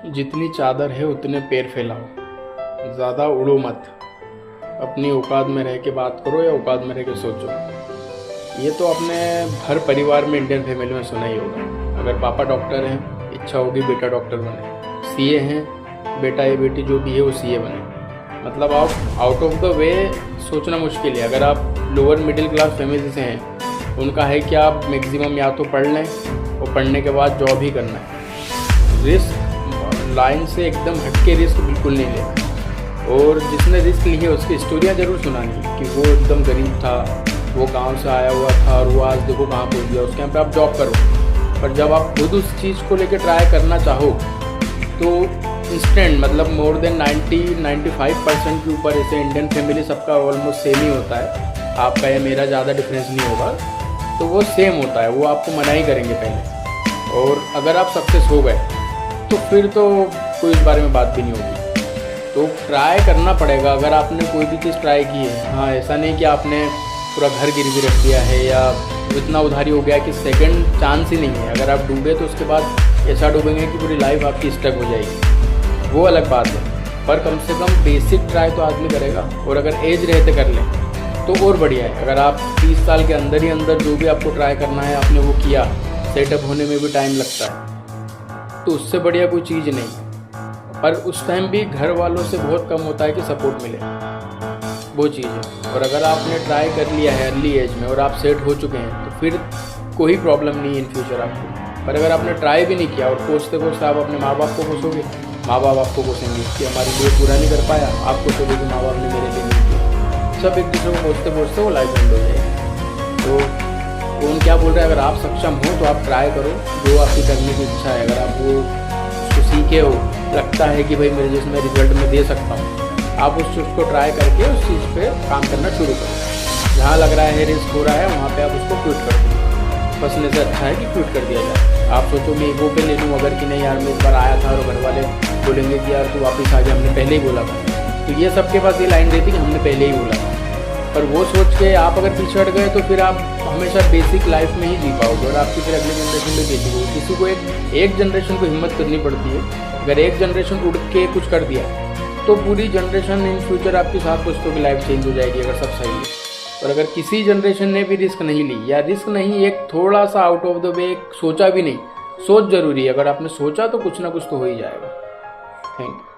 जितनी चादर है उतने पैर फैलाओ, ज़्यादा उड़ो मत। अपनी औकात में रह के बात करो या औकात में रह के सोचो। ये तो आपने हर परिवार में, इंडियन फैमिली में सुना ही होगा। अगर पापा डॉक्टर हैं, इच्छा होगी बेटा डॉक्टर बने। सीए हैं, बेटा या बेटी जो भी है वो सीए बने। मतलब आप आउट ऑफ द वे सोचना मुश्किल है। अगर आप लोअर मिडिल क्लास फैमिली से हैं, उनका है कि आप मैक्सिमम या तो पढ़ लें और पढ़ने के बाद जॉब ही करना है। रिस्क लाइन से एकदम हटके रिस्क बिल्कुल नहीं लेना। और जिसने रिस्क ली है उसकी स्टोरियाँ ज़रूर सुनानी कि वो एकदम गरीब था, वो गांव से आया हुआ था और वो आज देखो कहाँ पहुँच गया। उस टाइम पे आप जॉब करो, पर जब आप खुद उस चीज़ को लेकर ट्राई करना चाहो तो इंस्टेंट, मतलब मोर देन 90-95% के ऊपर ऐसे इंडियन फैमिली सबका ऑलमोस्ट सेम ही होता है। आपका या मेरा ज़्यादा डिफरेंस नहीं होगा, तो वो सेम होता है। वो आपको मना ही करेंगे पहले, और अगर आप सक्सेस हो गए तो फिर तो कोई इस बारे में बात भी नहीं होगी। तो ट्राई करना पड़ेगा। अगर आपने कोई भी चीज़ ट्राई की है, हाँ, ऐसा नहीं कि आपने पूरा घर गिरवी रख दिया है या इतना उधारी हो गया कि सेकंड चांस ही नहीं है। अगर आप डूबे तो उसके बाद ऐसा डूबेंगे कि पूरी लाइफ आपकी स्टक हो जाएगी, वो अलग बात है। पर कम से कम बेसिक ट्राई तो आदमी करेगा, और अगर एज रहते कर लें तो और बढ़िया है। अगर आप 30 साल के अंदर ही अंदर जो भी आपको ट्राई करना है आपने वो किया, सेटअप होने में भी टाइम लगता है, तो उससे बढ़िया कोई चीज़ नहीं। पर उस टाइम भी घर वालों से बहुत कम होता है कि सपोर्ट मिले, वो चीज़ है। और अगर आपने ट्राई कर लिया है अर्ली एज में और आप सेट हो चुके हैं तो फिर कोई प्रॉब्लम नहीं है इन फ्यूचर आपको। पर अगर आपने ट्राई भी नहीं किया और कोसते कोसते आप अपने माँ बाप को कोसोगे, माँ बाप आपको कोसेंगे कि हमारे लिए पूरा नहीं कर पाया, आप कोसोगे कि माँ बाप ने मेरे लिए नहीं किया। सब एक दूसरे को कोसते कोसते वो लाइफ एंड हो जाएगी। तो कौन क्या बोल रहा है, अगर आप सक्षम हो तो आप ट्राई करो जो आपकी करने की इच्छा है। अगर आप वो उसको सीखे हो, लगता है कि भाई मेरे जिसमें रिजल्ट में दे सकता हूँ, आप उस चीज़ को ट्राई करके उस चीज़ पे काम करना शुरू करो। जहाँ लग रहा है रिस्क हो रहा है वहाँ पे आप उसको क्विट कर दो। फंसने से अच्छा है कि क्विट कर दिया जाए। आप सोचो मैं ईगो पे ले लूँ अगर कि नहीं यार मैं इस बार आया था, और घर वाले बोलेंगे कि यार तू वापस आ गया, हमने पहले ही बोला था। तो ये सबके पास ये लाइन रहती कि हमने पहले ही बोला था। पर वो सोच के आप अगर पीछे हट गए तो फिर आप हमेशा बेसिक लाइफ में ही जी पाओगे, और आपकी फिर अगली जनरेशन में देखी होगी। किसी को एक जनरेशन को हिम्मत करनी पड़ती है। अगर एक जनरेशन उड़ के कुछ कर दिया तो पूरी जनरेशन इन फ्यूचर आपकी 7 पुश्तों की लाइफ चेंज हो जाएगी अगर सब सही है। और अगर किसी जनरेशन ने भी रिस्क नहीं ली, या रिस्क नहीं, एक थोड़ा सा आउट ऑफ द वे सोचा भी नहीं, सोच जरूरी है। अगर आपने सोचा तो कुछ ना कुछ तो हो ही जाएगा। Thank you.